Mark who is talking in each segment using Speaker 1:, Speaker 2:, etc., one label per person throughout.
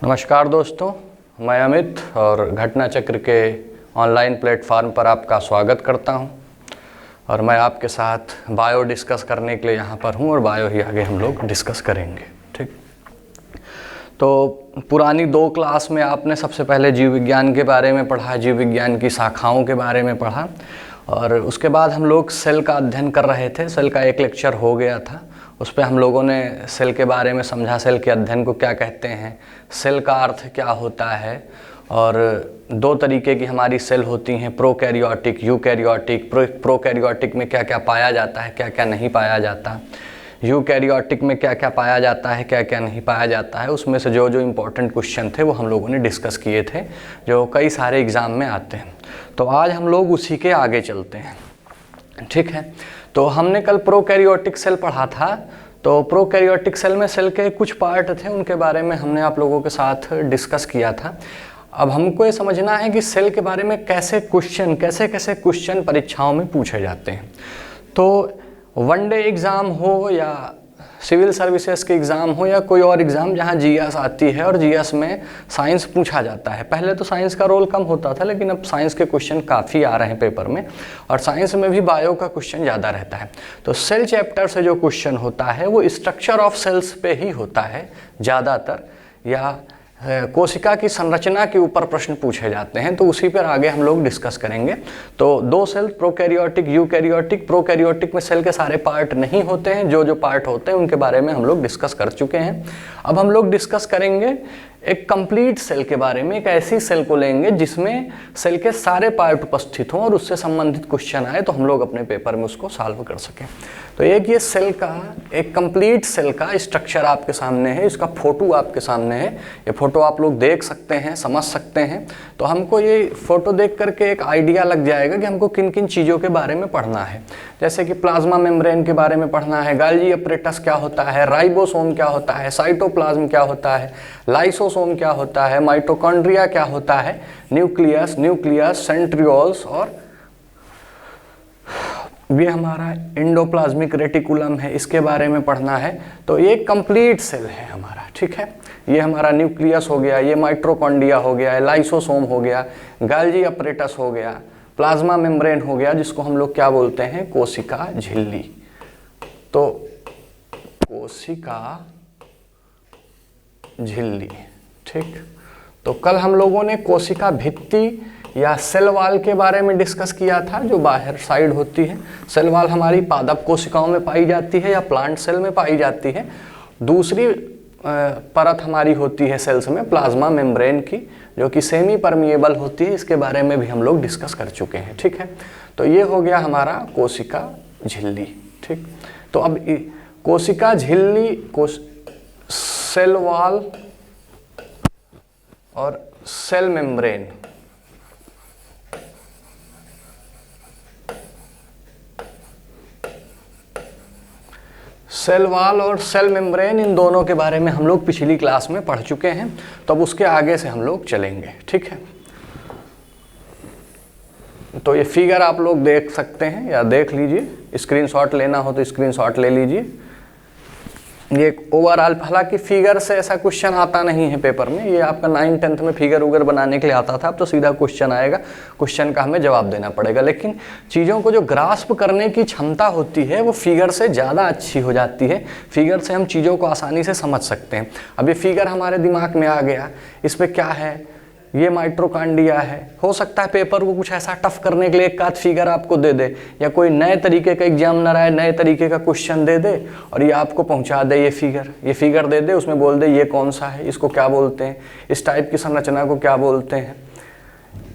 Speaker 1: नमस्कार दोस्तों, मैं अमित और घटना चक्र के ऑनलाइन प्लेटफॉर्म पर आपका स्वागत करता हूं। और मैं आपके साथ बायो डिस्कस करने के लिए यहाँ पर हूं और बायो ही आगे हम लोग डिस्कस करेंगे। ठीक, तो पुरानी 2 क्लास में आपने सबसे पहले जीव विज्ञान के बारे में पढ़ा, जीव विज्ञान की शाखाओं के बारे में पढ़ा और उसके बाद हम लोग सेल का अध्ययन कर रहे थे। सेल का एक लेक्चर हो गया था, उस पर हम लोगों ने सेल के बारे में समझा, सेल के अध्ययन को क्या कहते हैं, सेल का अर्थ क्या होता है। और 2 तरीके की हमारी सेल होती हैं, प्रोकैरियोटिक, यूकैरियोटिक। प्रोकैरियोटिक में क्या क्या पाया जाता है, क्या क्या नहीं पाया जाता। यूकैरियोटिक में क्या क्या पाया जाता है, क्या क्या नहीं पाया जाता है। उसमें से जो जो इम्पोर्टेंट क्वेश्चन थे वो हम लोगों ने डिस्कस किए थे, जो कई सारे एग्ज़ाम में आते हैं। तो आज हम लोग उसी के आगे चलते हैं। ठीक है, तो हमने कल प्रोकैरियोटिक सेल पढ़ा था। तो प्रोकैरियोटिक सेल में सेल के कुछ पार्ट थे, उनके बारे में हमने आप लोगों के साथ डिस्कस किया था। अब हमको ये समझना है कि सेल के बारे में कैसे कैसे क्वेश्चन परीक्षाओं में पूछे जाते हैं। तो वनडे एग्ज़ाम हो या सिविल सर्विसेज के एग्ज़ाम हो या कोई और एग्ज़ाम जहाँ जीएस आती है और जीएस में साइंस पूछा जाता है। पहले तो साइंस का रोल कम होता था, लेकिन अब साइंस के क्वेश्चन काफ़ी आ रहे हैं पेपर में और साइंस में भी बायो का क्वेश्चन ज़्यादा रहता है। तो सेल चैप्टर से जो क्वेश्चन होता है वो स्ट्रक्चर ऑफ सेल्स पे ही होता है ज़्यादातर, या कोशिका की संरचना के ऊपर प्रश्न पूछे जाते हैं। तो उसी पर आगे हम लोग डिस्कस करेंगे। तो 2 सेल, प्रोकैरियोटिक, यूकैरियोटिक। प्रोकैरियोटिक में सेल के सारे पार्ट नहीं होते हैं, जो जो पार्ट होते हैं उनके बारे में हम लोग डिस्कस कर चुके हैं। अब हम लोग डिस्कस करेंगे एक कंप्लीट सेल के बारे में। एक ऐसी सेल को लेंगे जिसमें सेल के सारे पार्ट उपस्थित हों और उससे संबंधित क्वेश्चन आए तो हम लोग अपने पेपर में उसको सॉल्व कर सकें। तो एक ये सेल का, एक कंप्लीट सेल का स्ट्रक्चर आपके सामने है, इसका फोटो आपके सामने है। ये फोटो आप लोग देख सकते हैं, समझ सकते हैं। तो हमको ये फोटो देख करके एक आइडिया लग जाएगा कि हमको किन किन चीज़ों के बारे में पढ़ना है। जैसे कि प्लाज्मा मेम्ब्रेन के बारे में पढ़ना है, गोल्गी अपरेटस क्या होता है, राइबोसोम क्या होता है, साइटोप्लाज्म क्या होता है, लाइसोसोम क्या होता है, माइटोकॉन्ड्रिया क्या होता है, न्यूक्लियस, सेंट्रियोल्स, और ये हमारा एंडोप्लाज्मिक रेटिकुलम है, इसके बारे में पढ़ना है। तो ये कंप्लीट सेल है हमारा। ठीक है, ये हमारा न्यूक्लियस हो गया, ये माइटोकॉन्ड्रिया हो गया, लाइसोसोम हो गया, गोल्गी अपरेटस हो गया, प्लाज्मा मेम्ब्रेन हो गया, जिसको हम लोग क्या बोलते हैं, कोशिका झिल्ली। तो कोशिका झिल्ली। ठीक, तो कल हम लोगों ने कोशिका भित्ति या सेल वाल के बारे में डिस्कस किया था, जो बाहर साइड होती है। सेल वाल हमारी पादप कोशिकाओं में पाई जाती है या प्लांट सेल में पाई जाती है। दूसरी परत हमारी होती है सेल्स में प्लाज्मा मेम्ब्रेन की, जो कि सेमी परमिएबल होती है। इसके बारे में भी हम लोग डिस्कस कर चुके हैं। ठीक है, तो ये हो गया हमारा कोशिका झिल्ली। ठीक, तो अब कोशिका झिल्ली, सेल वॉल और सेल मेम्ब्रेन, सेल वॉल और सेल मेम्ब्रेन, इन दोनों के बारे में हम लोग पिछली क्लास में पढ़ चुके हैं। तो अब उसके आगे से हम लोग चलेंगे। ठीक है, तो ये फिगर आप लोग देख सकते हैं या देख लीजिए, स्क्रीनशॉट लेना हो तो स्क्रीनशॉट ले लीजिए। ये ओवरऑल, हालांकि फिगर से ऐसा क्वेश्चन आता नहीं है पेपर में, ये आपका 9th 10th में फिगर उगर बनाने के लिए आता था। अब तो सीधा क्वेश्चन आएगा, क्वेश्चन का हमें जवाब देना पड़ेगा। लेकिन चीज़ों को जो ग्रास्प करने की क्षमता होती है वो फिगर से ज़्यादा अच्छी हो जाती है। फिगर से हम चीज़ों को आसानी से समझ सकते हैं। अब ये फिगर हमारे दिमाग में आ गया, इस पर क्या है, ये माइटोकॉन्ड्रिया है। हो सकता है पेपर को कुछ ऐसा टफ करने के लिए एक आध फिगर आपको दे दे, या कोई नए तरीके का एग्जामिनर आए, नए तरीके का क्वेश्चन दे दे और ये आपको पहुंचा दे, ये फिगर दे दे, उसमें बोल दे ये कौन सा है, इसको क्या बोलते हैं, इस टाइप की संरचना को क्या बोलते हैं,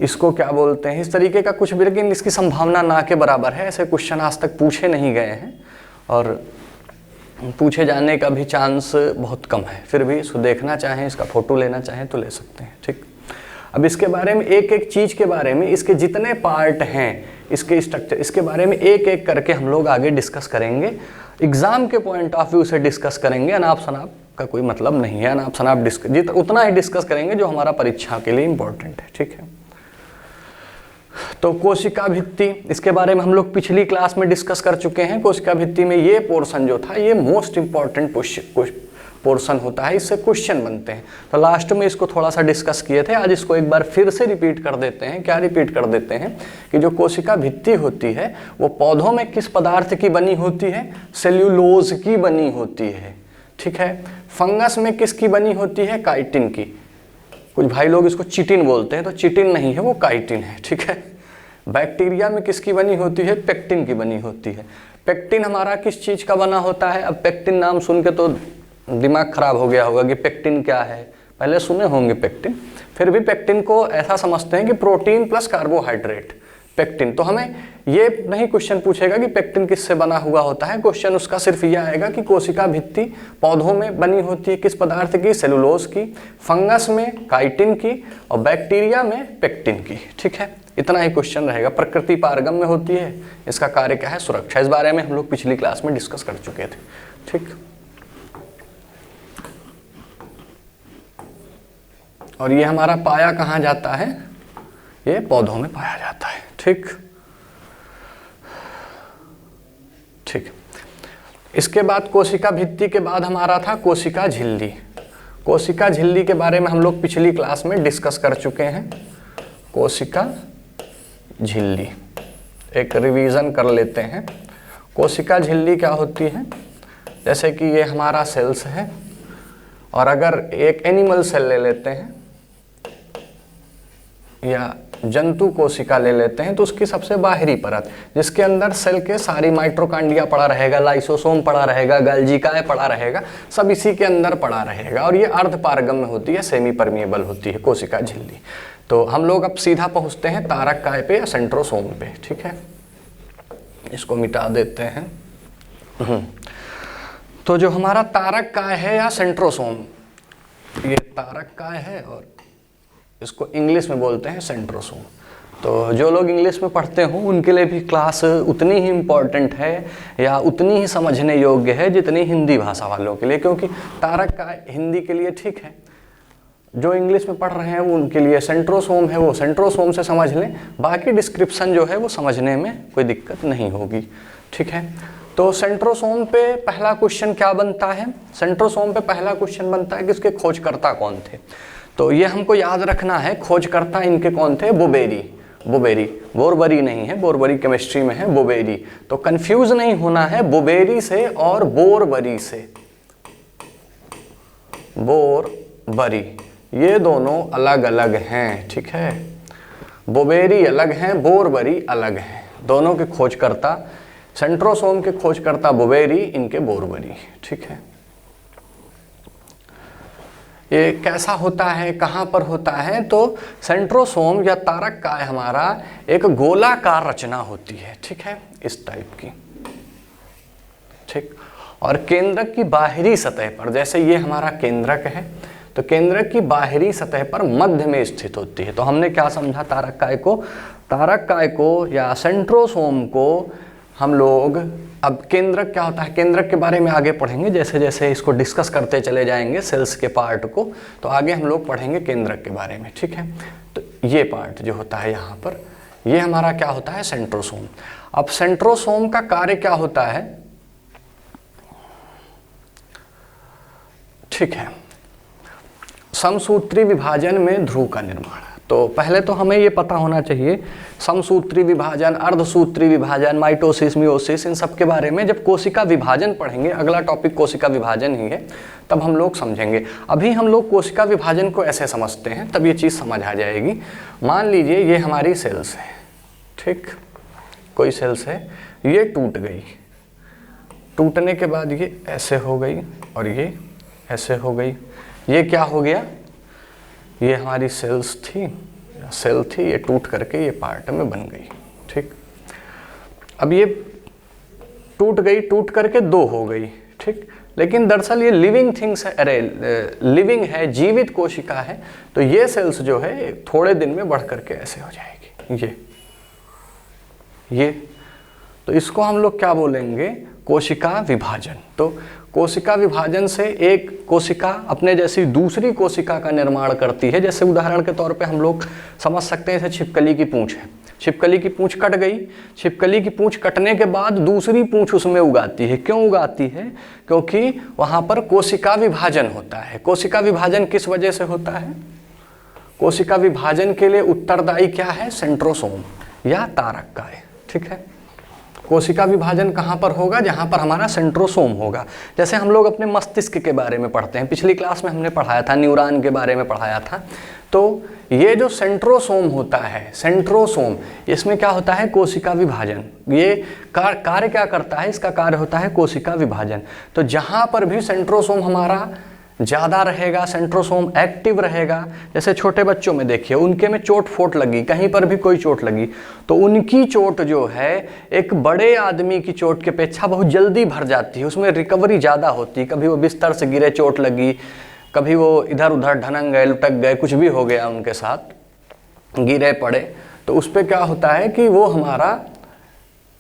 Speaker 1: इसको क्या बोलते हैं, इस तरीके का कुछ भी। लेकिन इसकी संभावना ना के बराबर है। ऐसे क्वेश्चन आज तक पूछे नहीं गए हैं और पूछे जाने का भी चांस बहुत कम है। फिर भी इसको देखना चाहें, इसका फोटो लेना चाहें तो ले सकते हैं। ठीक, अब इसके बारे में एक एक चीज़ के बारे में, इसके जितने पार्ट हैं, इसके स्ट्रक्चर, इसके बारे में एक एक करके हम लोग आगे डिस्कस करेंगे। एग्ज़ाम के पॉइंट ऑफ व्यू से डिस्कस करेंगे, अनाप शनाप का कोई मतलब नहीं है। अनाप शनाप उतना ही डिस्कस करेंगे जो हमारा परीक्षा के लिए इम्पोर्टेंट है। ठीक है, तो कोशिका भित्ति, इसके बारे में हम लोग पिछली क्लास में डिस्कस कर चुके हैं। कोशिका भित्ति में ये पोर्शन जो था, ये मोस्ट इम्पॉर्टेंट पोर्शन होता है, इससे क्वेश्चन बनते हैं। तो लास्ट में इसको थोड़ा सा डिस्कस किए थे, आज इसको एक बार फिर से रिपीट कर देते हैं। क्या रिपीट कर देते हैं कि जो कोशिका भित्ति होती है वो पौधों में किस पदार्थ की बनी होती है? सेल्यूलोज की बनी होती है, ठीक है। फंगस में किसकी बनी होती है? काइटिन की। कुछ भाई लोग इसको चिटिन बोलते हैं, तो चिटिन नहीं है, वो काइटिन है, ठीक है। बैक्टीरिया में किसकी बनी होती है? पेक्टिन की बनी होती है। पेक्टिन हमारा किस चीज़ का बना होता है? अब पेक्टिन नाम सुन के तो दिमाग खराब हो गया होगा कि पेक्टिन क्या है, पहले सुने होंगे पेक्टिन, फिर भी पेक्टिन को ऐसा समझते हैं कि प्रोटीन प्लस कार्बोहाइड्रेट पेक्टिन। तो हमें ये नहीं क्वेश्चन पूछेगा कि पेक्टिन किससे बना हुआ होता है, क्वेश्चन उसका सिर्फ ये आएगा कि कोशिका भित्ति पौधों में बनी होती है किस पदार्थ की? सेलुलोज की। फंगस में काइटिन की और बैक्टीरिया में पेक्टिन की, ठीक है। इतना ही क्वेश्चन रहेगा। प्रकृति पारगम में होती है, इसका कार्य क्या है? सुरक्षा। इस बारे में हम लोग पिछली क्लास में डिस्कस कर चुके थे, ठीक। और ये हमारा पाया कहाँ जाता है? ये पौधों में पाया जाता है, ठीक ठीक। इसके बाद कोशिका भित्ति के बाद हमारा था कोशिका झिल्ली। कोशिका झिल्ली के बारे में हम लोग पिछली क्लास में डिस्कस कर चुके हैं। कोशिका झिल्ली एक रिवीजन कर लेते हैं। कोशिका झिल्ली क्या होती है? जैसे कि ये हमारा सेल्स है, और अगर एक एनिमल सेल ले लेते हैं या जंतु कोशिका ले लेते हैं, तो उसकी सबसे बाहरी परत जिसके अंदर सेल के सारी माइटोकॉन्ड्रिया पड़ा रहेगा, लाइसोसोम पड़ा रहेगा, गाल्जिकाए पड़ा रहेगा, सब इसी के अंदर पड़ा रहेगा, और ये अर्धपारगम में होती है, सेमी परमिएबल होती है कोशिका झिल्ली। तो हम लोग अब सीधा पहुंचते हैं तारक काय पे या सेंट्रोसोम पे, ठीक है। इसको मिटा देते हैं। तो जो हमारा तारक काय है या सेंट्रोसोम, ये तारक काय है और इसको इंग्लिश में बोलते हैं सेंट्रोसोम। तो जो लोग इंग्लिश में पढ़ते हो उनके लिए भी क्लास उतनी ही इम्पॉर्टेंट है या उतनी ही समझने योग्य है जितनी हिंदी भाषा वालों के लिए, क्योंकि तारक काय हिंदी के लिए ठीक है, जो इंग्लिश में पढ़ रहे हैं वो उनके लिए सेंट्रोसोम है, वो सेंट्रोसोम से समझ लें, बाकी डिस्क्रिप्शन जो है वो समझने में कोई दिक्कत नहीं होगी, ठीक है। तो सेंट्रोसोम पे पहला क्वेश्चन क्या बनता है? सेंट्रोसोम पे पहला क्वेश्चन बनता है कि इसके खोजकर्ता कौन थे। तो ये हमको याद रखना है, खोजकर्ता इनके कौन थे? बोबेरी। बोबेरी, बोरबरी नहीं है, बोरबरी केमिस्ट्री में है, बोबेरी। तो कंफ्यूज नहीं होना है बोबेरी से और बोरबरी से। बोरबरी ये दोनों अलग अलग हैं, ठीक है। बोबेरी अलग हैं, बोरबरी अलग हैं। दोनों के खोजकर्ता, सेंट्रोसोम के खोजकर्ता बोबेरी, इनके बोरबरी, ठीक है। ये कैसा होता है, कहाँ पर होता है? तो सेंट्रोसोम या तारक काय हमारा एक गोलाकार रचना होती है, ठीक है, इस टाइप की, ठीक। और केंद्रक की बाहरी सतह पर, जैसे ये हमारा केंद्रक है, तो केंद्रक की बाहरी सतह पर मध्य में स्थित होती है। तो हमने क्या समझा तारक काय को? तारक काय को या सेंट्रोसोम को हम लोग, अब केंद्रक क्या होता है, केंद्रक के बारे में आगे पढ़ेंगे, जैसे जैसे इसको डिस्कस करते चले जाएंगे सेल्स के पार्ट को, तो आगे हम लोग पढ़ेंगे केंद्रक के बारे में, ठीक है। तो ये पार्ट जो होता है यहाँ पर, ये हमारा क्या होता है? सेंट्रोसोम। अब सेंट्रोसोम का कार्य क्या होता है? ठीक है, समसूत्री विभाजन में ध्रुव का निर्माण। तो पहले तो हमें ये पता होना चाहिए समसूत्री विभाजन, अर्धसूत्री विभाजन, माइटोसिस, मियोसिस, इन सब के बारे में जब कोशिका विभाजन पढ़ेंगे, अगला टॉपिक कोशिका विभाजन ही है, तब हम लोग समझेंगे। अभी हम लोग कोशिका विभाजन को ऐसे समझते हैं, तब ये चीज़ समझ आ जाएगी। मान लीजिए ये हमारी सेल्स है, ठीक, कोई सेल्स है, ये टूट गई, टूटने के बाद ये ऐसे हो गई और ये ऐसे हो गई। ये क्या हो गया? ये हमारी सेल्स थी, सेल थी, ये टूट करके ये पार्ट में बन गई, ठीक। अब ये टूट गई, टूट करके दो हो गई, ठीक। लेकिन दरअसल ये लिविंग थिंग्स है, अरे लिविंग है, जीवित कोशिका है, तो ये सेल्स जो है थोड़े दिन में बढ़ करके ऐसे हो जाएगी, ये। तो इसको हम लोग क्या बोलेंगे? कोशिका विभाजन। तो कोशिका विभाजन से एक कोशिका अपने जैसी दूसरी कोशिका का निर्माण करती है। जैसे उदाहरण के तौर पे हम लोग समझ सकते हैं, जैसे छिपकली की पूंछ है, छिपकली की पूंछ कट गई, छिपकली की पूंछ कटने के बाद दूसरी पूंछ उसमें उगाती है। क्यों उगाती है? क्योंकि वहाँ पर कोशिका विभाजन होता है। कोशिका विभाजन किस वजह से होता है? कोशिका विभाजन के लिए उत्तरदायी क्या है? सेंट्रोसोम या तारक काय। ठीक है, कोशिका विभाजन कहाँ पर होगा? जहाँ पर हमारा सेंट्रोसोम होगा। जैसे हम लोग अपने मस्तिष्क के बारे में पढ़ते हैं, पिछली क्लास में हमने पढ़ाया था, न्यूरॉन के बारे में पढ़ाया था। तो ये जो सेंट्रोसोम होता है, सेंट्रोसोम, इसमें क्या होता है? कोशिका विभाजन। ये कार्य क्या करता है? इसका कार्य होता है कोशिका विभाजन। तो जहाँ पर भी सेंट्रोसोम हमारा ज़्यादा रहेगा, सेंट्रोसोम एक्टिव रहेगा, जैसे छोटे बच्चों में देखिए, उनके में चोट फोट लगी, कहीं पर भी कोई चोट लगी, तो उनकी चोट जो है एक बड़े आदमी की चोट की अपेक्षा बहुत जल्दी भर जाती है, उसमें रिकवरी ज़्यादा होती है। कभी वो बिस्तर से गिरे, चोट लगी, कभी वो इधर उधर ढनक गए, लुटक गए, कुछ भी हो गया उनके साथ, गिरे पड़े, तो उस पर क्या होता है कि वो हमारा,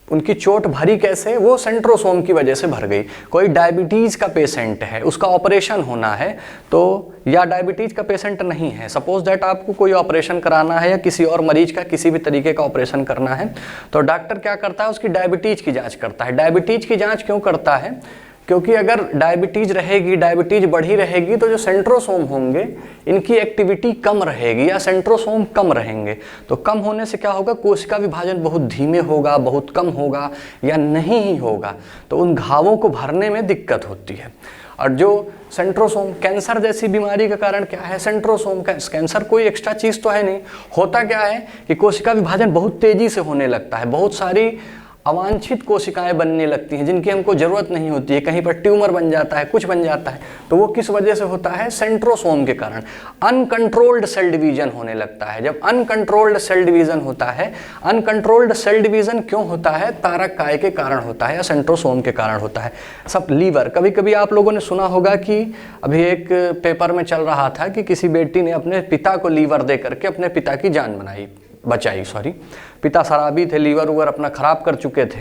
Speaker 1: उनकी चोट भरी कैसे? वो सेंट्रोसोम की वजह से भर गई। कोई डायबिटीज़ का पेशेंट है, उसका ऑपरेशन होना है, तो या डायबिटीज़ का पेशेंट नहीं है, सपोज दैट आपको कोई ऑपरेशन कराना है या किसी और मरीज का किसी भी तरीके का ऑपरेशन करना है, तो डॉक्टर क्या करता है? उसकी डायबिटीज़ की जाँच करता है। डायबिटीज़ की जाँच क्यों करता है? क्योंकि अगर डायबिटीज़ रहेगी, डायबिटीज़ बढ़ी रहेगी, तो जो सेंट्रोसोम होंगे इनकी एक्टिविटी कम रहेगी या सेंट्रोसोम कम रहेंगे। तो कम होने से क्या होगा? कोशिका विभाजन बहुत धीमे होगा, बहुत कम होगा या नहीं ही होगा, तो उन घावों को भरने में दिक्कत होती है। और जो सेंट्रोसोम, कैंसर जैसी बीमारी का कारण क्या है? सेंट्रोसोम। कैंसर कोई एक्स्ट्रा चीज़ तो है नहीं। होता क्या है कि कोशिका विभाजन बहुत तेज़ी से होने लगता है, बहुत सारी अवांछित कोशिकाएं बनने लगती हैं जिनकी हमको ज़रूरत नहीं होती है, कहीं पर ट्यूमर बन जाता है, कुछ बन जाता है, तो वो किस वजह से होता है? सेंट्रोसोम के कारण। अनकंट्रोल्ड सेल डिवीजन होने लगता है। जब अनकंट्रोल्ड सेल डिवीजन होता है, अनकंट्रोल्ड सेल डिवीजन क्यों होता है? तारक काय के कारण होता है या सेंट्रोसोम के कारण होता है। सब लीवर, कभी कभी आप लोगों ने सुना होगा कि अभी एक पेपर में चल रहा था कि किसी बेटी ने अपने पिता को लीवर दे करके अपने पिता की जान बचाई। पिता शराबी थे, लीवर उवर अपना ख़राब कर चुके थे,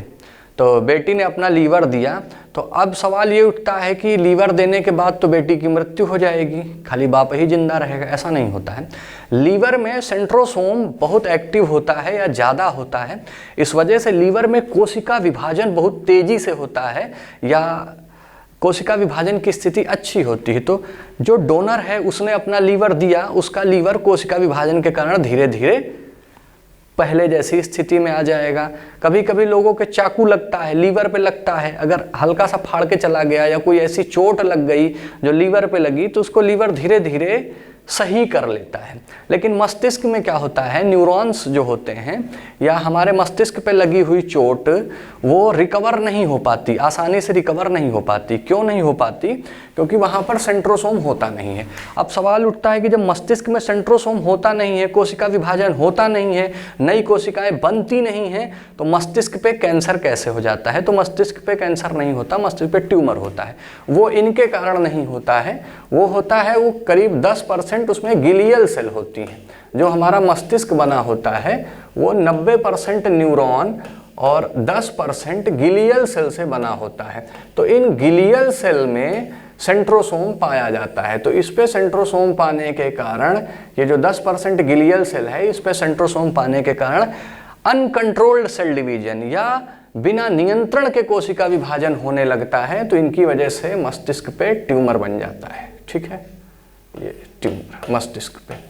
Speaker 1: तो बेटी ने अपना लीवर दिया। तो अब सवाल ये उठता है कि लीवर देने के बाद तो बेटी की मृत्यु हो जाएगी, खाली बाप ही जिंदा रहेगा। ऐसा नहीं होता है। लीवर में सेंट्रोसोम बहुत एक्टिव होता है या ज़्यादा होता है, इस वजह से लीवर में कोशिका विभाजन बहुत तेज़ी से होता है या कोशिका विभाजन की स्थिति अच्छी होती है। तो जो डोनर है उसने अपना लीवर दिया, उसका लीवर कोशिका विभाजन के कारण धीरे धीरे पहले जैसी स्थिति में आ जाएगा। कभी कभी लोगों के चाकू लगता है, लीवर पे लगता है, अगर हल्का सा फाड़ के चला गया या कोई ऐसी चोट लग गई जो लीवर पे लगी, तो उसको लीवर धीरे धीरे सही कर लेता है। लेकिन मस्तिष्क में क्या होता है? न्यूरॉन्स जो होते हैं या हमारे मस्तिष्क पे लगी हुई चोट वो रिकवर नहीं हो पाती, आसानी से रिकवर नहीं हो पाती। क्यों नहीं हो पाती? क्योंकि वहाँ पर सेंट्रोसोम होता नहीं है। अब सवाल उठता है कि जब मस्तिष्क में सेंट्रोसोम होता नहीं है, कोशिका विभाजन होता नहीं है, नई कोशिकाएं बनती नहीं हैं, तो मस्तिष्क पे कैंसर कैसे हो जाता है? तो मस्तिष्क पे कैंसर नहीं होता, मस्तिष्क पे ट्यूमर होता है। वो इनके कारण नहीं होता है, वो होता है वो करीब 10% उसमें गिलियल सेल होती हैं। जो हमारा मस्तिष्क बना होता है वो 90% न्यूरॉन और 10% गिलियल सेल से बना होता है। तो इन गिलियल सेल में सेंट्रोसोम पाया जाता है। तो इस पे सेंट्रोसोम पाने के कारण, ये जो 10% गिलियल सेल है, इस पे सेंट्रोसोम पाने के कारण अनकंट्रोल्ड सेल डिवीजन या बिना नियंत्रण के कोशिका विभाजन होने लगता है। तो इनकी वजह से मस्तिष्क पे ट्यूमर बन जाता है। ठीक है, ये ट्यूमर मस्तिष्क पे।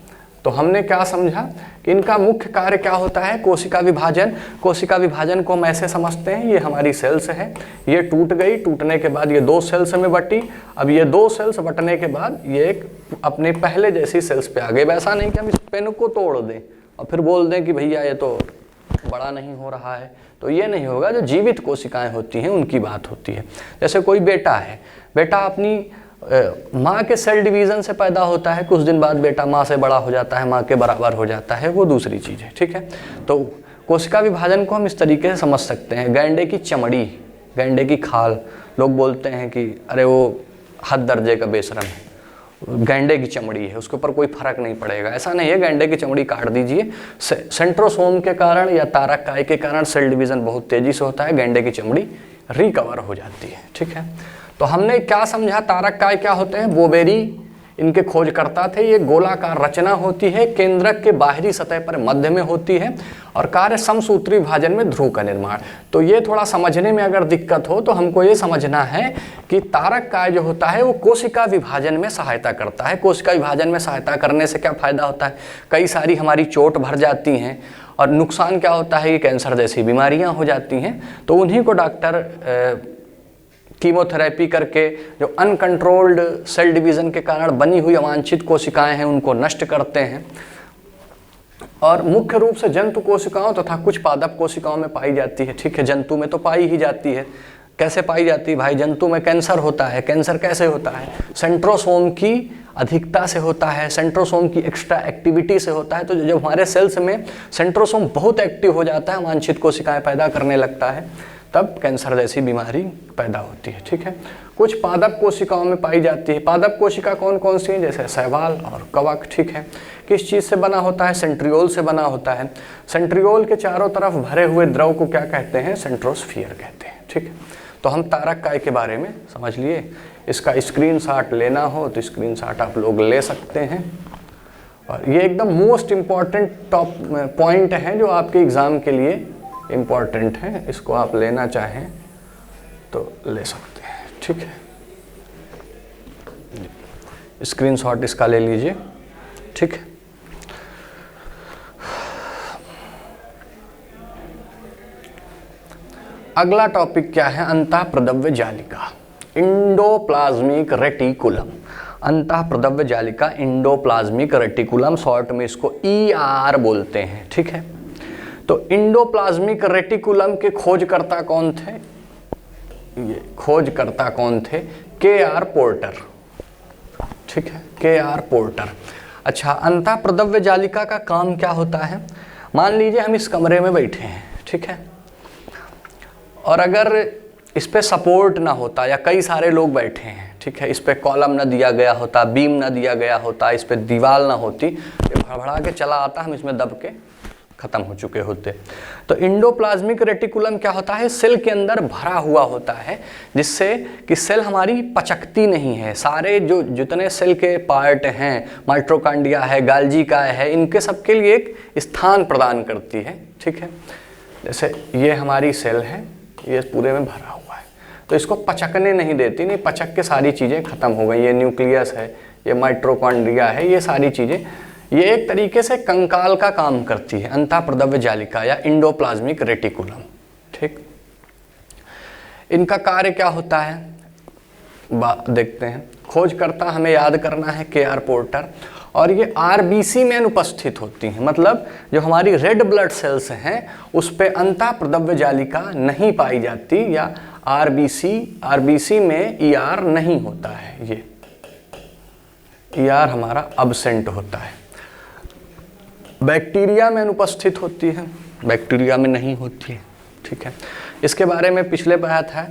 Speaker 1: तो हमने क्या समझा कि इनका मुख्य कार्य क्या होता है? कोशिका विभाजन। कोशिका विभाजन को हम ऐसे समझते हैं, ये हमारी सेल्स है, ये टूट गई, टूटने के बाद ये 2 सेल्स में बटी। अब ये 2 सेल्स बटने के बाद ये एक अपने पहले जैसी सेल्स पे आ गए। वैसा नहीं कि हम इस पेन को तोड़ दें और फिर बोल दें कि भैया ये तो बड़ा नहीं हो रहा है, तो ये नहीं होगा। जो जीवित कोशिकाएं होती हैं उनकी बात होती है। जैसे कोई बेटा है, बेटा अपनी माँ के सेल डिवीज़न से पैदा होता है, कुछ दिन बाद बेटा माँ से बड़ा हो जाता है, माँ के बराबर हो जाता है, वो दूसरी चीज़ है। ठीक है, तो कोशिका विभाजन को हम इस तरीके से समझ सकते हैं। गैंडे की चमड़ी, गैंडे की खाल, लोग बोलते हैं कि अरे वो हद दर्जे का बेशरम है, गैंडे की चमड़ी है, उसके ऊपर कोई फर्क नहीं पड़ेगा। ऐसा नहीं है, गैंडे की चमड़ी काट दीजिए। सेंट्रोसोम के कारण या तारक काय के कारण सेल डिवीज़न बहुत तेज़ी से होता है, गैंडे की चमड़ी रिकवर हो जाती है। ठीक है, तो हमने क्या समझा? तारक काय क्या होते हैं? बोवेरी इनके खोजकर्ता थे। ये गोलाकार रचना होती है, केंद्रक के बाहरी सतह पर मध्य में होती है और कार्य समसूत्री विभाजन में ध्रुव का निर्माण। तो ये थोड़ा समझने में अगर दिक्कत हो तो हमको ये समझना है कि तारक काय जो होता है वो कोशिका विभाजन में सहायता करता है। कोशिका विभाजन में सहायता करने से क्या फायदा होता है, कई सारी हमारी चोट भर जाती हैं और नुकसान क्या होता है कि कैंसर जैसी बीमारियां हो जाती हैं। तो उन्हीं को डॉक्टर कीमोथेरेपी करके जो अनकंट्रोल्ड सेल डिवीज़न के कारण बनी हुई अवांछित कोशिकाएं हैं उनको नष्ट करते हैं। और मुख्य रूप से जंतु कोशिकाओं तथा कुछ पादप कोशिकाओं में पाई जाती है। ठीक है, जंतु में तो पाई ही जाती है। कैसे पाई जाती है भाई, जंतु में कैंसर होता है। कैंसर कैसे होता है, सेंट्रोसोम की अधिकता से होता है, सेंट्रोसोम की एक्स्ट्रा एक्टिविटी से होता है। तो जब हमारे सेल्स में सेंट्रोसोम बहुत एक्टिव हो जाता है, अवांछित कोशिकाएं पैदा करने लगता है, तब कैंसर जैसी बीमारी पैदा होती है। ठीक है, कुछ पादप कोशिकाओं में पाई जाती है। पादप कोशिका कौन कौन सी हैं, जैसे शैवाल और कवक। ठीक है, किस चीज़ से बना होता है, सेंट्रियोल से बना होता है। सेंट्रियोल के चारों तरफ भरे हुए द्रव को क्या कहते हैं, सेंट्रोस्फियर कहते हैं। ठीक है, तो हम तारक काय के बारे में समझ लिए। इसका स्क्रीनशॉट लेना हो तो स्क्रीनशॉट आप लोग ले सकते हैं। और ये एकदम मोस्ट इम्पॉर्टेंट टॉप पॉइंट है जो आपके एग्ज़ाम के लिए इम्पॉर्टेंट है। इसको आप लेना चाहें तो ले सकते हैं। ठीक है, स्क्रीनशॉट इसका ले लीजिए। ठीक है, अगला टॉपिक क्या है, अंतःप्रदव्य जालिका, इंडोप्लाज्मिक रेटिकुलम। अंतःप्रदव्य जालिका, इंडोप्लाज्मिक रेटिकुलम, शॉर्ट में इसको ER बोलते हैं। ठीक है, तो इंडोप्लाज्मिक रेटिकुलम के खोजकर्ता कौन थे, ये खोजकर्ता कौन थे, KR पोर्टर। ठीक है, KR पोर्टर। अच्छा, अंतःप्रदव्य जालिका का काम क्या होता है, मान लीजिए हम इस कमरे में बैठे हैं। ठीक है, और अगर इस पे सपोर्ट ना होता या कई सारे लोग बैठे हैं, ठीक है, इस पे कॉलम ना दिया गया होता, बीम ना दिया गया होता, इस पे दीवार ना होती, ये भड़बड़ा के चला आता, हम इसमें दब के खत्म हो चुके होते। तो इंडोप्लाज्मिक रेटिकुलम क्या होता है, सेल के अंदर भरा हुआ होता है, जिससे कि सेल हमारी पचकती नहीं है। सारे जो जितने सेल के पार्ट हैं, माइटोकॉन्ड्रिया है, गाल्जी का है, इनके सबके लिए एक स्थान प्रदान करती है। ठीक है, जैसे ये हमारी सेल है, ये पूरे में भरा हुआ है, तो इसको पचकने नहीं देती, नहीं पचक के सारी चीज़ें खत्म हो गई। ये न्यूक्लियस है, ये माइटोकॉन्ड्रिया है, ये सारी चीज़ें, ये एक तरीके से कंकाल का काम करती है, अंतःप्रदव्य जालिका या इंडोप्लाज्मिक रेटिकुलम। ठीक, इनका कार्य क्या होता है देखते हैं। खोजकर्ता हमें याद करना है KR पोर्टर, और ये RBC में अनुपस्थित होती हैं, मतलब जो हमारी रेड ब्लड सेल्स हैं उस पे अंतःप्रदव्य जालिका नहीं पाई जाती, या RBC में ER नहीं होता है, ये ER हमारा अब्सेंट होता है। बैक्टीरिया में अनुपस्थित होती है, बैक्टीरिया में नहीं होती है। ठीक है, इसके बारे में पिछले पढ़ा था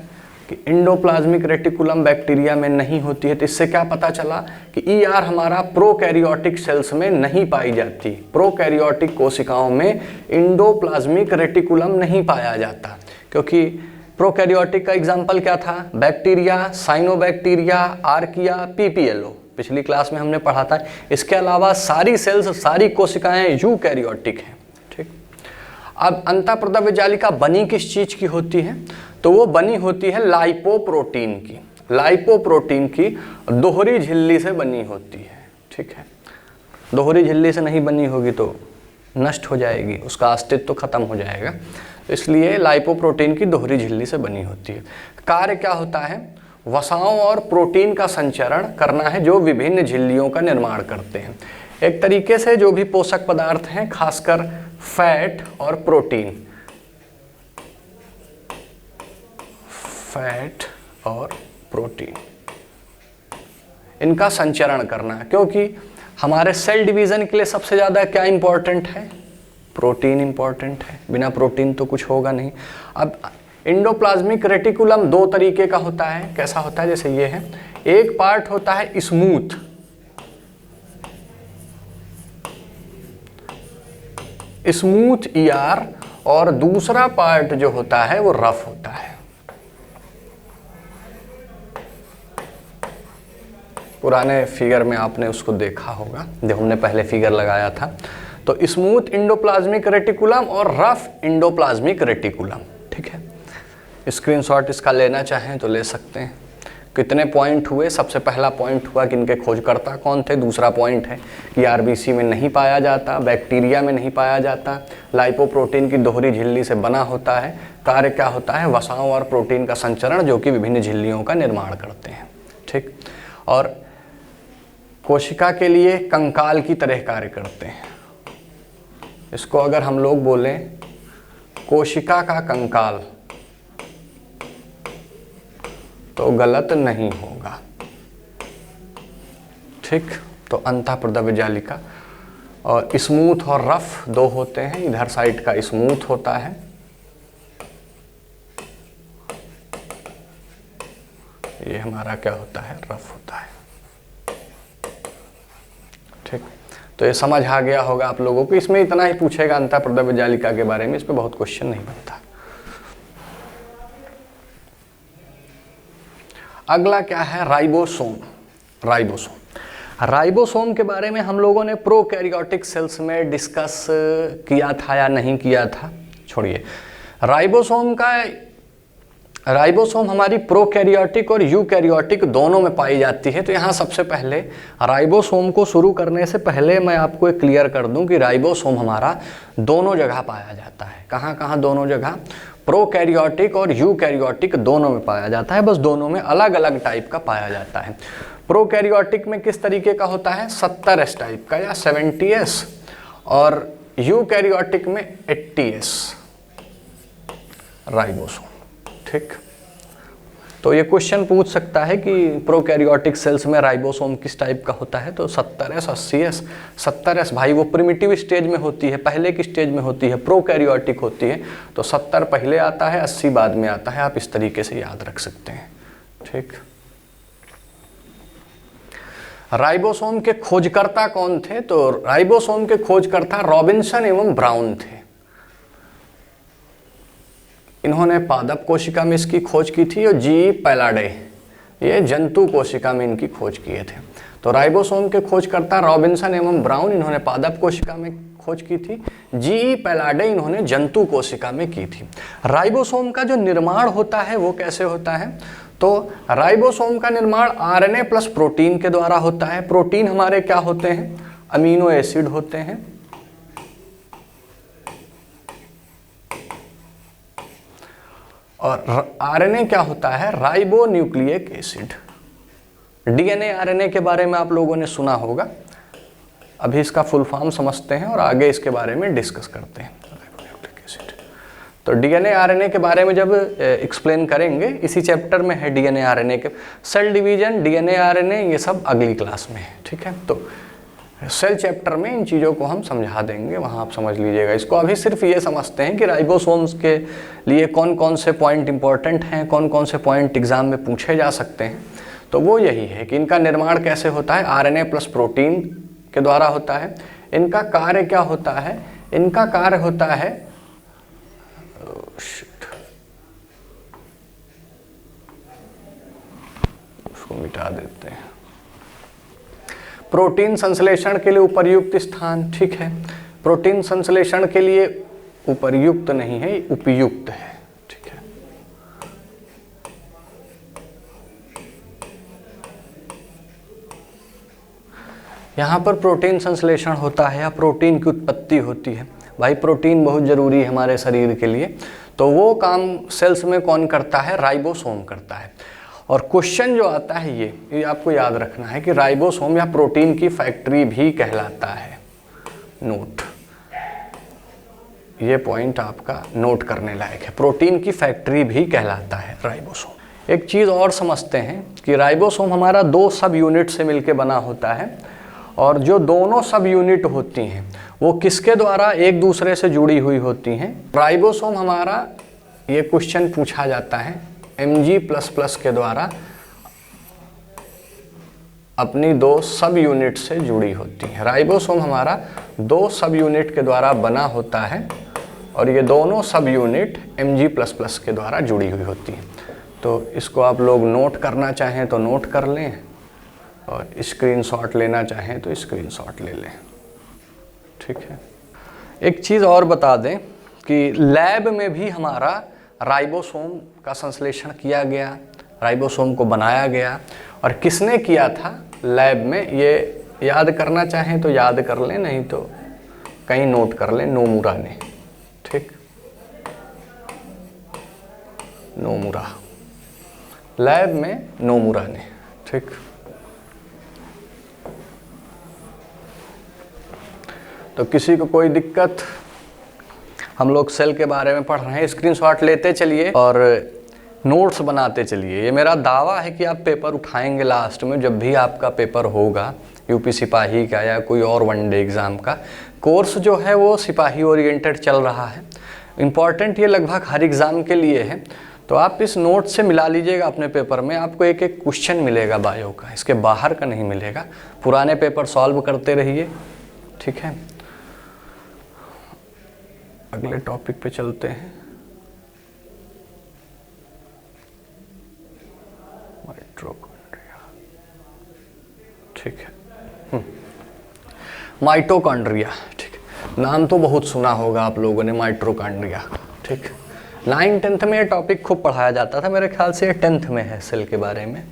Speaker 1: कि इंडोप्लाज्मिक रेटिकुलम बैक्टीरिया में नहीं होती है। तो इससे क्या पता चला कि ER हमारा प्रोकैरियोटिक सेल्स में नहीं पाई जाती, प्रोकैरियोटिक कोशिकाओं में इंडोप्लाज्मिक रेटिकुलम नहीं पाया जाता। क्योंकि प्रोकैरियोटिक का एग्जाम्पल क्या था, बैक्टीरिया, साइनोबैक्टीरिया, आर्किया, PPLO, पिछली क्लास में हमने पढ़ा था। इसके अलावा सारी सेल्स, सारी कोशिकाएं यूकैरियोटिक हैं। ठीक, अब अंतःप्रदव्य जालिका बनी किस चीज की होती है, तो वो बनी होती है लाइपोप्रोटीन की, लाइपोप्रोटीन की दोहरी झिल्ली से बनी होती है। ठीक है, दोहरी झिल्ली से नहीं बनी होगी तो नष्ट हो जाएगी, उसका अस्तित्व खत्म हो जाएगा। तो इसलिए लाइपोप्रोटीन की दोहरी झिल्ली से बनी होती है। कार्य क्या होता है, वसाओं और प्रोटीन का संचरण करना है, जो विभिन्न झिल्लियों का निर्माण करते हैं। एक तरीके से जो भी पोषक पदार्थ हैं, खासकर फैट और प्रोटीन, फैट और प्रोटीन, इनका संचरण करना है। क्योंकि हमारे सेल डिवीजन के लिए सबसे ज़्यादा क्या इंपॉर्टेंट है, प्रोटीन इंपॉर्टेंट है, बिना प्रोटीन तो कुछ होगा नहीं। अब इंडोप्लाज्मिक रेटिकुलम दो तरीके का होता है। कैसा होता है, जैसे ये है, एक पार्ट होता है स्मूथ, स्मूथ ER, और दूसरा पार्ट जो होता है वो रफ होता है, पुराने फिगर में आपने उसको देखा होगा जब हमने पहले फिगर लगाया था। तो स्मूथ इंडोप्लाज्मिक रेटिकुलम और रफ इंडोप्लाज्मिक रेटिकुलम, ठीक है। स्क्रीनशॉट इसका लेना चाहें तो ले सकते हैं। कितने पॉइंट हुए? सबसे पहला पॉइंट हुआ कि इनके खोजकर्ता कौन थे। दूसरा पॉइंट है कि आरबीसी में नहीं पाया जाता, बैक्टीरिया में नहीं पाया जाता, लाइपोप्रोटीन की दोहरी झिल्ली से बना होता है। कार्य क्या होता है? वसाओं और प्रोटीन का संचरण जो कि विभिन्न झिल्लियों का निर्माण करते हैं, ठीक। और कोशिका के लिए कंकाल की तरह कार्य करते हैं। इसको अगर हम लोग बोलें कोशिका का कंकाल तो गलत नहीं होगा, ठीक। तो अंतःप्रदव्य जालिका। और स्मूथ और रफ दो होते हैं। इधर साइड का स्मूथ होता है, ये हमारा क्या होता है? रफ होता है, ठीक। तो ये समझ आ गया होगा आप लोगों को। इसमें इतना ही पूछेगा अंतःप्रदव्य जालिका के बारे में, इस पे बहुत क्वेश्चन नहीं बनता। अगला क्या है? राइबोसोम। राइबोसोम के बारे में हम लोगों ने प्रोकैरियोटिक सेल्स में डिस्कस किया था या नहीं किया था, छोड़िए। राइबोसोम हमारी प्रोकैरियोटिक और यूकैरियोटिक दोनों में पाई जाती है। तो यहाँ सबसे पहले राइबोसोम को शुरू करने से पहले मैं आपको एक क्लियर कर दूं कि राइबोसोम हमारा दोनों जगह पाया जाता है। कहाँ कहाँ? दोनों जगह। प्रोकैरियोटिक और यूकैरियोटिक दोनों में पाया जाता है, बस दोनों में अलग अलग टाइप का पाया जाता है। प्रोकैरियोटिक में किस तरीके का होता है? 70S टाइप का या 70S, और यूकैरियोटिक में 80S राइबोसोम, ठीक। तो ये क्वेश्चन पूछ सकता है कि प्रोकैरियोटिक सेल्स में राइबोसोम किस टाइप का होता है। तो 70S 80S। 70S भाई वो प्रिमिटिव स्टेज में होती है, पहले की स्टेज में होती है, प्रोकैरियोटिक होती है। तो 70 पहले आता है, 80 बाद में आता है। आप इस तरीके से याद रख सकते हैं, ठीक। राइबोसोम के खोजकर्ता कौन थे? तो राइबोसोम के खोजकर्ता रॉबिन्सन एवं ब्राउन थे। इन्होंने पादप कोशिका में इसकी खोज की थी और जी पैलाडे ये जंतु कोशिका में इनकी खोज किए थे। तो राइबोसोम के खोजकर्ता रॉबिन्सन एवं ब्राउन, इन्होंने पादप कोशिका में खोज की थी। जी पैलाडे इन्होंने जंतु कोशिका में की थी। राइबोसोम का जो निर्माण होता है वो कैसे होता है? तो राइबोसोम का निर्माण आरएनए प्लस प्रोटीन के द्वारा होता है। प्रोटीन हमारे क्या होते हैं? अमीनो एसिड होते हैं। और आरएनए क्या होता है? Ribo nucleic acid. DNA RNA के बारे में आप लोगों ने सुना होगा, अभी इसका फुल फॉर्म समझते हैं और आगे इसके बारे में डिस्कस करते हैं। Ribonucleic acid. तो डीएनए आरएनए के बारे में जब एक्सप्लेन करेंगे, इसी चैप्टर में है डीएनए आरएनए के। सेल डिवीजन, डीएनए आरएनए ये सब अगली क्लास में है, ठीक है। तो सेल चैप्टर में इन चीज़ों को हम समझा देंगे, वहाँ आप समझ लीजिएगा इसको। अभी सिर्फ ये समझते हैं कि राइबोसोम्स के लिए कौन कौन से पॉइंट इंपॉर्टेंट हैं, कौन कौन से पॉइंट एग्जाम में पूछे जा सकते हैं। तो वो यही है कि इनका निर्माण कैसे होता है? आरएनए प्लस प्रोटीन के द्वारा होता है। इनका कार्य क्या होता है? इनका कार्य होता है उसको मिटा देते हैं। प्रोटीन संश्लेषण के लिए उपर्युक्त स्थान, ठीक है। प्रोटीन संश्लेषण के लिए उपर्युक्त नहीं है, उपयुक्त है, ठीक है। यहाँ पर प्रोटीन संश्लेषण होता है या प्रोटीन की उत्पत्ति होती है। भाई प्रोटीन बहुत जरूरी है हमारे शरीर के लिए, तो वो काम सेल्स में कौन करता है? राइबोसोम करता है। और क्वेश्चन जो आता है ये आपको याद रखना है कि राइबोसोम या प्रोटीन की फैक्ट्री भी कहलाता है। नोट, ये पॉइंट आपका नोट करने लायक है। प्रोटीन की फैक्ट्री भी कहलाता है राइबोसोम। एक चीज़ और समझते हैं कि राइबोसोम हमारा 2 सब यूनिट से मिलकर बना होता है, और जो दोनों सब यूनिट होती हैं वो किसके द्वारा एक दूसरे से जुड़ी हुई होती हैं? राइबोसोम हमारा, ये क्वेश्चन पूछा जाता है, Mg++ के द्वारा अपनी 2 सब यूनिट से जुड़ी होती है। राइबोसोम हमारा 2 सब यूनिट के द्वारा बना होता है, और ये दोनों सब यूनिट Mg++ के द्वारा जुड़ी हुई होती है। तो इसको आप लोग नोट करना चाहें तो नोट कर लें, और स्क्रीनशॉट लेना चाहें तो स्क्रीनशॉट ले लें। ठीक है। एक चीज़ और बता दें कि लैब में भी हमारा राइबोसोम का संश्लेषण किया गया, राइबोसोम को बनाया गया, और किसने किया था लैब में, ये याद करना चाहें तो याद कर लें, नहीं तो कहीं नोट कर लें, नोमुरा ने। ठीक, नोमुरा, लैब में नोमुरा ने। ठीक, तो किसी को कोई दिक्कत? हम लोग सेल के बारे में पढ़ रहे हैं, स्क्रीनशॉट लेते चलिए और नोट्स बनाते चलिए। ये मेरा दावा है कि आप पेपर उठाएंगे लास्ट में, जब भी आपका पेपर होगा यूपी सिपाही का या कोई और वनडे एग्ज़ाम का। कोर्स जो है वो सिपाही ओरिएंटेड चल रहा है, इम्पॉर्टेंट ये लगभग हर एग्ज़ाम के लिए है। तो आप इस नोट से मिला लीजिएगा अपने पेपर में, आपको एक एक क्वेश्चन मिलेगा बायो का, इसके बाहर का नहीं मिलेगा। पुराने पेपर सॉल्व करते रहिए। ठीक है, अगले टॉपिक पे चलते हैं। माइटोकॉन्ड्रिया। ठीक है, माइटोकॉन्ड्रिया। ठीक, नाम तो बहुत सुना होगा आप लोगों ने, माइटोकॉन्ड्रिया। ठीक, 9th-10th में ये टॉपिक खूब पढ़ाया जाता था, मेरे ख्याल से ये 10th में है सेल के बारे में,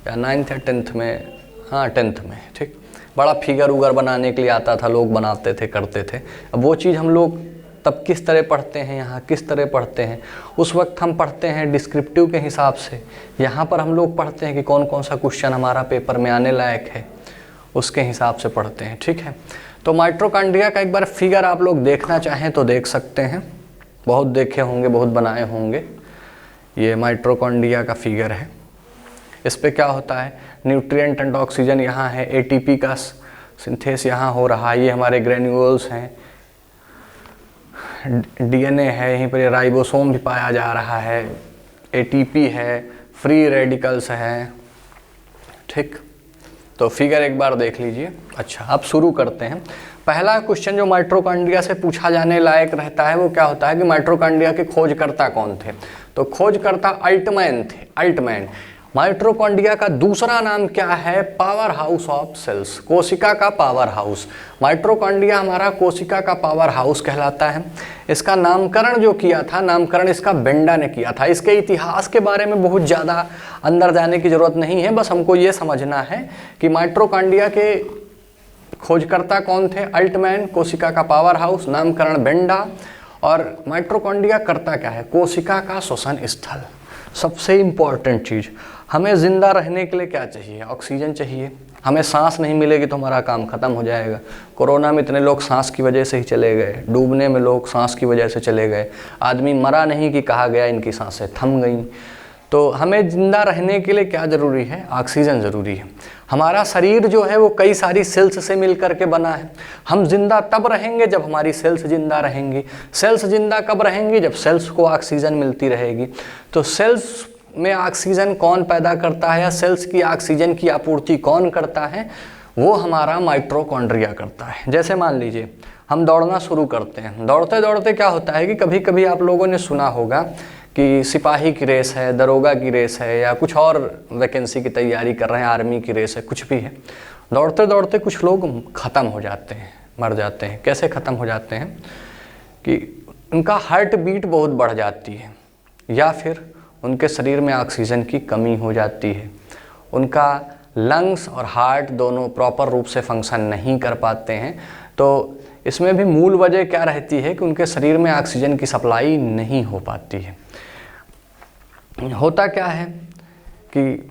Speaker 1: या 9th या 10th में, हाँ 10th में। ठीक, बड़ा फिगर उगर बनाने के लिए आता था, लोग बनाते थे, करते थे। अब वो चीज़ हम लोग तब किस तरह पढ़ते हैं, यहाँ किस तरह पढ़ते हैं, उस वक्त हम पढ़ते हैं डिस्क्रिप्टिव के हिसाब से। यहाँ पर हम लोग पढ़ते हैं कि कौन कौन सा क्वेश्चन हमारा पेपर में आने लायक है, उसके हिसाब से पढ़ते हैं। ठीक है, तो माइटोकॉन्ड्रिया का एक बार फिगर आप लोग देखना चाहें तो देख सकते हैं, बहुत देखे होंगे, बहुत बनाए होंगे। ये माइटोकॉन्ड्रिया का फिगर है। इस पे क्या होता है, न्यूट्रिएंट एंड ऑक्सीजन यहाँ है, एटीपी का सिंथेस यहाँ हो रहा है, ये हमारे ग्रेन्यूल्स हैं, डीएनए है, यहीं पर राइबोसोम भी पाया जा रहा है, एटीपी है, फ्री रेडिकल्स हैं। ठीक, तो फिगर एक बार देख लीजिए। अच्छा, अब शुरू करते हैं। पहला क्वेश्चन जो माइटोकॉन्ड्रिया से पूछा जाने लायक रहता है वो क्या होता है कि माइटोकॉन्ड्रिया के खोजकर्ता कौन थे। तो खोजकर्ता अल्टमैन थे, अल्टमैन। माइटोकॉन्ड्रिया का दूसरा नाम क्या है, पावर हाउस ऑफ सेल्स, कोशिका का पावर हाउस। माइटोकॉन्ड्रिया हमारा कोशिका का पावर हाउस कहलाता है। इसका नामकरण जो किया था, नामकरण इसका बेंडा ने किया था। इसके इतिहास के बारे में बहुत ज़्यादा अंदर जाने की ज़रूरत नहीं है, बस हमको ये समझना है कि माइटोकॉन्ड्रिया के खोजकर्ता कौन थे, अल्टमैन, कोशिका का पावर हाउस, नामकरण बेंडा। और माइटोकॉन्ड्रिया करता क्या है, कोशिका का श्वसन स्थल। सबसे इम्पॉर्टेंट चीज़, हमें ज़िंदा रहने के लिए क्या चाहिए, ऑक्सीजन चाहिए। हमें सांस नहीं मिलेगी तो हमारा काम ख़त्म हो जाएगा। कोरोना में इतने लोग सांस की वजह से ही चले गए, डूबने में लोग सांस की वजह से चले गए। आदमी मरा नहीं कि कहा गया इनकी सांसें थम गईं। तो हमें ज़िंदा रहने के लिए क्या ज़रूरी है, ऑक्सीजन ज़रूरी है। हमारा शरीर जो है वो कई सारी सेल्स से मिल कर के बना है। हम जिंदा तब रहेंगे जब हमारी सेल्स जिंदा रहेंगी। सेल्स जिंदा कब रहेंगी, जब सेल्स को ऑक्सीजन मिलती रहेगी। तो सेल्स में ऑक्सीजन कौन पैदा करता है या सेल्स की ऑक्सीजन की आपूर्ति कौन करता है, वो हमारा माइटोकॉन्ड्रिया करता है। जैसे मान लीजिए हम दौड़ना शुरू करते हैं, दौड़ते दौड़ते क्या होता है कि कभी कभी आप लोगों ने सुना होगा कि सिपाही की रेस है, दरोगा की रेस है, या कुछ और वैकेंसी की तैयारी कर रहे हैं, आर्मी की रेस है, कुछ भी है। दौड़ते दौड़ते कुछ लोग ख़त्म हो जाते हैं, मर जाते हैं। कैसे ख़त्म हो जाते हैं कि उनका हार्ट बीट बहुत बढ़ जाती है, या फिर उनके शरीर में ऑक्सीजन की कमी हो जाती है। उनका लंग्स और हार्ट दोनों प्रॉपर रूप से फंक्शन नहीं कर पाते हैं। तो इसमें भी मूल वजह क्या रहती है कि उनके शरीर में ऑक्सीजन की सप्लाई नहीं हो पाती है। होता क्या है कि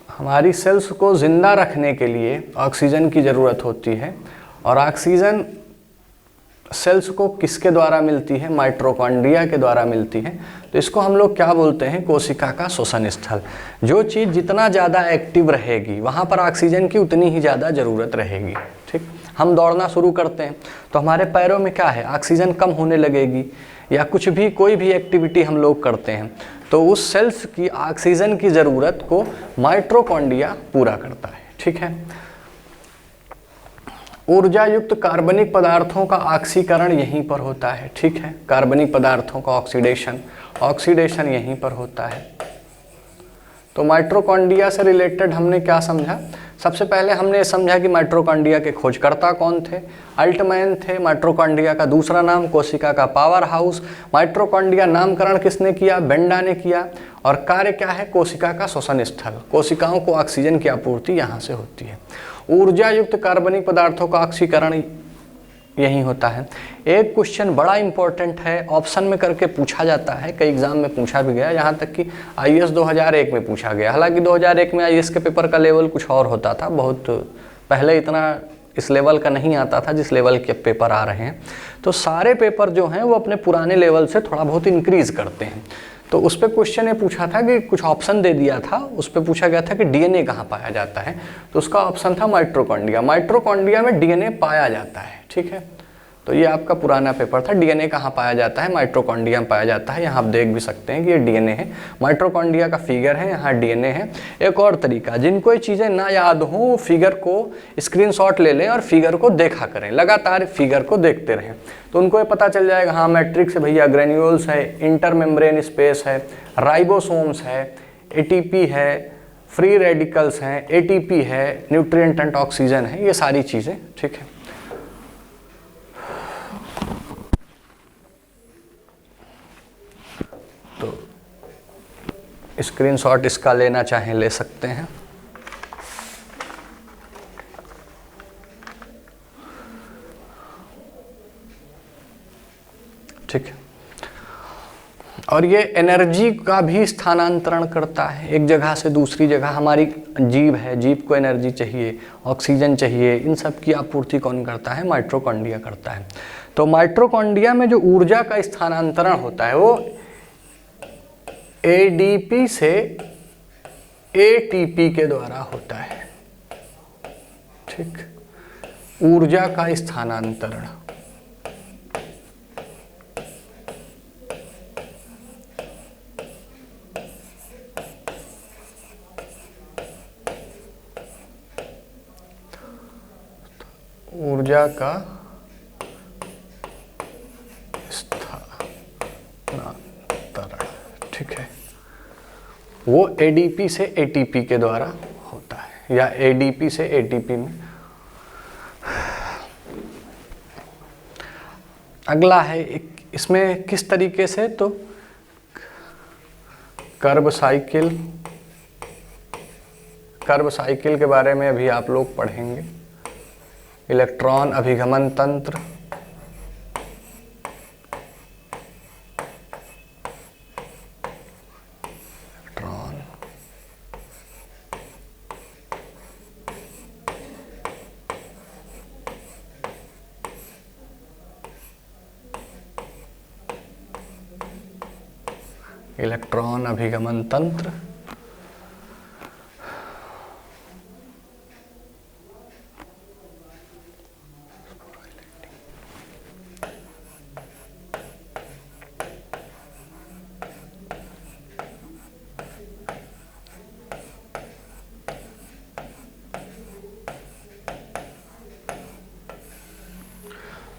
Speaker 1: हमारी सेल्स को ज़िंदा रखने के लिए ऑक्सीजन की ज़रूरत होती है, और ऑक्सीजन सेल्स को किसके द्वारा मिलती है, माइटोकॉन्ड्रिया के द्वारा मिलती है। तो इसको हम लोग क्या बोलते हैं, कोशिका का श्वसन स्थल। जो चीज़ जितना ज़्यादा एक्टिव रहेगी वहाँ पर ऑक्सीजन की उतनी ही ज़्यादा ज़रूरत रहेगी। ठीक, हम दौड़ना शुरू करते हैं तो हमारे पैरों में क्या है, ऑक्सीजन कम होने लगेगी, या कुछ भी कोई भी एक्टिविटी हम लोग करते हैं तो उस सेल्स की ऑक्सीजन की ज़रूरत को माइटोकॉन्ड्रिया पूरा करता है। ठीक है, ऊर्जा युक्त कार्बनिक पदार्थों का ऑक्सीकरण यहीं पर होता है। ठीक है, कार्बनिक पदार्थों का ऑक्सीडेशन यहीं पर होता है। तो माइटोकॉन्ड्रिया से रिलेटेड हमने क्या समझा? सबसे पहले हमने ये समझा कि माइटोकॉन्ड्रिया के खोजकर्ता कौन थे। अल्टमैन थे। माइटोकॉन्ड्रिया का दूसरा नाम कोशिका का पावर हाउस। माइटोकॉन्ड्रिया नामकरण किसने किया? बेंडा ने किया। और कार्य क्या है? कोशिका का श्वसन स्थल। कोशिकाओं को ऑक्सीजन की आपूर्ति यहाँ से होती है। ऊर्जा युक्त कार्बनिक पदार्थों का ऑक्सीकरण यही होता है। एक क्वेश्चन बड़ा इंपॉर्टेंट है, ऑप्शन में करके पूछा जाता है, कई एग्जाम में पूछा भी गया, यहाँ तक कि आईएएस 2001 में पूछा गया। हालांकि 2001 में आईएएस के पेपर का लेवल कुछ और होता था, बहुत पहले इतना इस लेवल का नहीं आता था जिस लेवल के पेपर आ रहे हैं। तो सारे पेपर जो हैं वो अपने पुराने लेवल से थोड़ा बहुत इंक्रीज करते हैं। तो उस पर क्वेश्चन ये पूछा था कि कुछ ऑप्शन दे दिया था, उस पर पूछा गया था कि डीएनए कहाँ पाया जाता है, तो उसका ऑप्शन था माइटोकॉन्ड्रिया। माइटोकॉन्ड्रिया में डीएनए पाया जाता है, ठीक है। तो ये आपका पुराना पेपर था। डीएनए कहाँ पाया जाता है? माइटोकॉन्ड्रिया में पाया जाता है। यहाँ आप देख भी सकते हैं कि ये डीएनए है, माइटोकॉन्ड्रिया का फिगर है, यहाँ डीएनए है। एक और तरीका, जिनको ये चीज़ें ना याद हो वो फिगर को स्क्रीनशॉट ले लें और फिगर को देखा करें, लगातार फिगर को देखते रहें, तो उनको ये पता चल जाएगा हाँ मैट्रिक्स है भैया, ग्रेन्यूल्स है, इंटरमेम्ब्रेन स्पेस है, राइबोसोम्स है, एटीपी है, फ्री रेडिकल्स हैं, एटीपी है, न्यूट्रिएंट एंड ऑक्सीजन है, ये सारी चीज़ें, ठीक है। तो स्क्रीनशॉट इसका लेना चाहें ले सकते हैं। ठीक है। और ये एनर्जी का भी स्थानांतरण करता है एक जगह से दूसरी जगह। हमारी जीभ है, जीभ को एनर्जी चाहिए, ऑक्सीजन चाहिए, इन सब की आपूर्ति कौन करता है? माइटोकॉन्ड्रिया करता है। तो माइटोकॉन्ड्रिया में जो ऊर्जा का स्थानांतरण होता है वो एडीपी से एटीपी के द्वारा होता है, ठीक। ऊर्जा का स्थानांतरण ऊर्जा का स्थानांतरण, ठीक है, वो एडीपी से एटीपी के द्वारा होता है या एडीपी से एटीपी में। अगला है इसमें किस तरीके से, तो कर्ब साइकिल के बारे में अभी आप लोग पढ़ेंगे। इलेक्ट्रॉन अभिगमन तंत्र, इलेक्ट्रॉन अभिगमन तंत्र,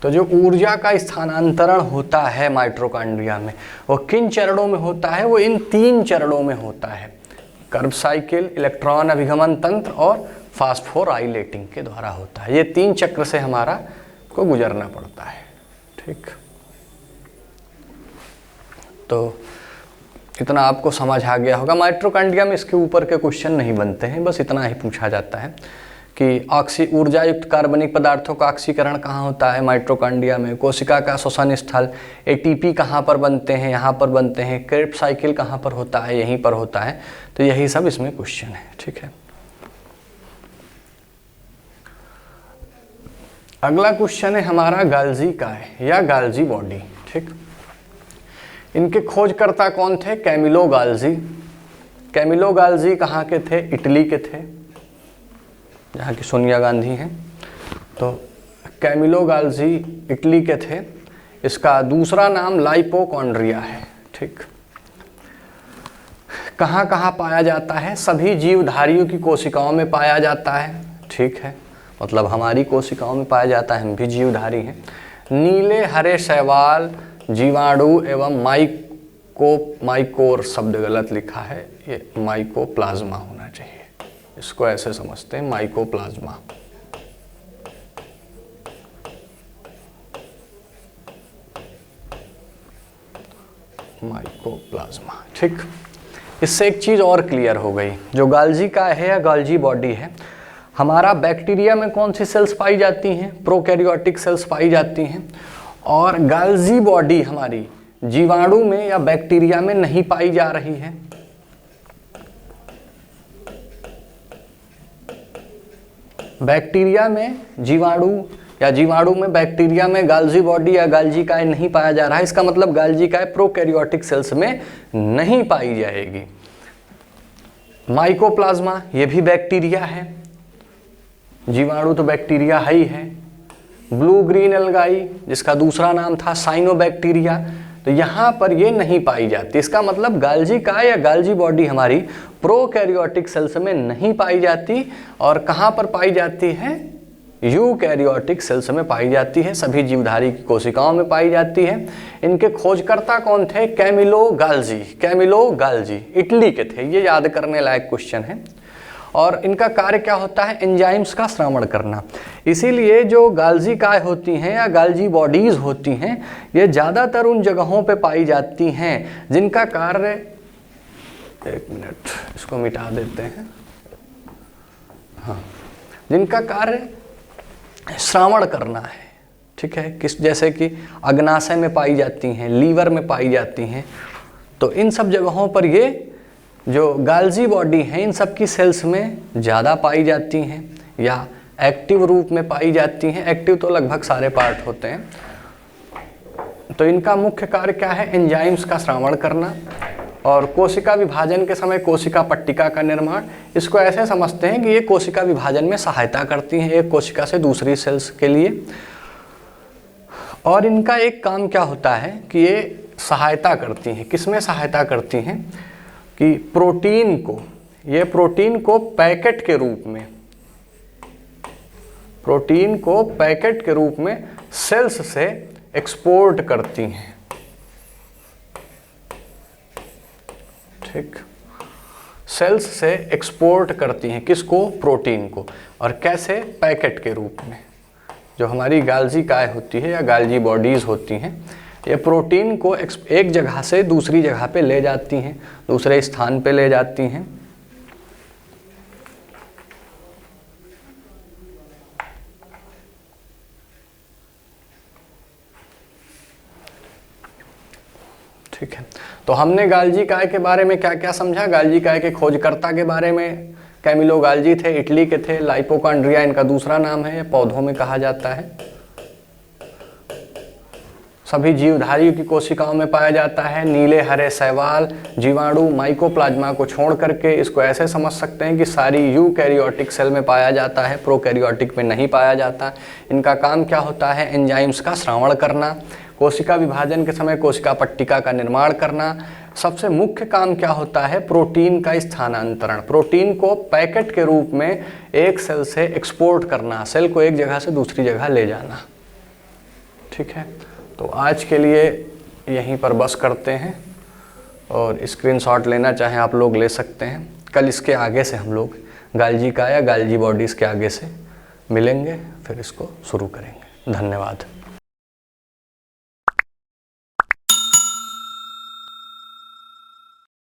Speaker 1: तो जो ऊर्जा का स्थानांतरण होता है माइटोकॉन्ड्रिया में वो किन चरणों में होता है? वो इन 3 चरणों में होता है, कर्ब साइकिल, इलेक्ट्रॉन अभिगमन तंत्र और फास्फोराइलेटिंग के द्वारा होता है। ये 3 चक्र से हमारा को गुजरना पड़ता है, ठीक। तो इतना आपको समझ आ गया होगा। माइटोकॉन्ड्रिया में इसके ऊपर के क्वेश्चन नहीं बनते हैं, बस इतना ही पूछा जाता है कि ऊर्जा युक्त कार्बनिक पदार्थों का ऑक्सीकरण कहाँ होता है? माइटोकॉन्ड्रिया में। कोशिका का श्वसन स्थल, एटीपी कहाँ पर बनते हैं? यहाँ पर बनते हैं। क्रेब्स साइकिल कहाँ पर होता है? यहीं पर होता है। तो यही सब इसमें क्वेश्चन है, ठीक है। अगला क्वेश्चन है हमारा गाल्जी का है या गाल्जी बॉडी, ठीक। इनके खोजकर्ता कौन थे? Camillo Golgi. कैमिलो गाल्जी कहाँ के थे? इटली के थे, जहाँ की सोनिया गांधी हैं। तो कैमिलो गाल्जी इटली के थे। इसका दूसरा नाम लाइपोकॉन्ड्रिया है, ठीक। कहाँ कहाँ पाया जाता है? सभी जीवधारियों की कोशिकाओं में पाया जाता है, ठीक है, मतलब हमारी कोशिकाओं में पाया जाता है, हम भी जीवधारी हैं। नीले हरे शैवाल, जीवाणु एवं माइकोर शब्द गलत लिखा है, ये माइकोप्लाज्मा होना चाहिए। इसको ऐसे समझते हैं, माइकोप्लाज्मा। माइकोप्लाज्मा, ठीक। इससे एक चीज़ और क्लियर हो गई, जो गाल्जी का है या गाल्जी बॉडी है, हमारा बैक्टीरिया में कौन सी सेल्स पाई जाती हैं? प्रोकैरियोटिक सेल्स पाई जाती हैं। और गाल्जी बॉडी हमारी जीवाणु में या बैक्टीरिया में नहीं पाई जा रही है। बैक्टीरिया में जीवाणु या जीवाणु में बैक्टीरिया में गाल्जी बॉडी या गाल्जी काय नहीं पाया जा रहा है। इसका मतलब गाल्जी काय प्रोकैरियोटिक सेल्स में नहीं पाई जाएगी। माइकोप्लाज्मा ये भी बैक्टीरिया है, जीवाणु तो बैक्टीरिया है ही है। ब्लू ग्रीन एल्गाई जिसका दूसरा नाम था साइनोबैक्टीरिया, तो यहाँ पर ये नहीं पाई जाती। इसका मतलब गाल्जी काय या गाल्जी बॉडी हमारी प्रोकैरियोटिक सेल्स में नहीं पाई जाती। और कहाँ पर पाई जाती है? यूकैरियोटिक सेल्स में पाई जाती है, सभी जीवधारी की कोशिकाओं में पाई जाती है। इनके खोजकर्ता कौन थे? Camillo Golgi. Camillo Golgi Italy के थे, ये याद करने लायक क्वेश्चन है। और इनका कार्य क्या होता है? एंजाइम्स का श्रवण करना। इसीलिए जो गाल्जी काय होती हैं या गाल्जी बॉडीज़ होती हैं, ये ज़्यादातर उन जगहों पे पाई जाती हैं जिनका कार्य, एक मिनट इसको मिटा देते हैं, हाँ, जिनका कार्य श्रावण करना है, ठीक है। किस, जैसे कि अग्नाशय में पाई जाती हैं, लीवर में पाई जाती हैं। तो इन सब जगहों पर ये जो गाल्जी बॉडी हैं, इन सब की सेल्स में ज़्यादा पाई जाती हैं या एक्टिव रूप में पाई जाती हैं। एक्टिव तो लगभग सारे पार्ट होते हैं। तो इनका मुख्य कार्य क्या है? एंजाइम्स का श्रावण करना और कोशिका विभाजन के समय कोशिका पट्टिका का निर्माण। इसको ऐसे समझते हैं कि ये कोशिका विभाजन में सहायता करती हैं एक कोशिका से दूसरी सेल्स के लिए। और इनका एक काम क्या होता है कि ये सहायता करती हैं, किसमें सहायता करती हैं कि प्रोटीन को, ये प्रोटीन को पैकेट के रूप में, प्रोटीन को पैकेट के रूप में सेल्स से एक्सपोर्ट करती हैं, ठीक। सेल्स से एक्सपोर्ट करती हैं किसको? प्रोटीन को। और कैसे? पैकेट के रूप में। जो हमारी गाल्जी काय होती है या गाल्जी बॉडीज़ होती हैं, ये प्रोटीन को एक जगह से दूसरी जगह पे ले जाती हैं, दूसरे स्थान पे ले जाती हैं। ठीक है, तो हमने गाल्जी काय के बारे में क्या क्या समझा? गाल्जी काय के खोजकर्ता के बारे में कैमिलो गाल्जी थे, इटली के थे। लाइपोकॉन्ड्रिया इनका दूसरा नाम है, पौधों में कहा जाता है। सभी जीवधारी की कोशिकाओं में पाया जाता है। नीले हरे शैवाल, जीवाणु, माइकोप्लाज्मा को छोड़ करके इसको ऐसे समझ सकते हैं कि सारी यूकैरियोटिक सेल में पाया जाता है, प्रोकैरियोटिक में नहीं पाया जाता। इनका काम क्या होता है? एंजाइम्स का श्रावण करना, कोशिका विभाजन के समय कोशिका पट्टिका का निर्माण करना। सबसे मुख्य काम क्या होता है? प्रोटीन का स्थानांतरण, प्रोटीन को पैकेट के रूप में एक सेल से एक्सपोर्ट करना, सेल को एक जगह से दूसरी जगह ले जाना, ठीक है। तो आज के लिए यहीं पर बस करते हैं और स्क्रीनशॉट लेना चाहें आप लोग ले सकते हैं। कल इसके आगे से हम लोग गाल्जी का या गाल्जी बॉडीज़ के आगे से मिलेंगे, फिर इसको शुरू करेंगे। धन्यवाद।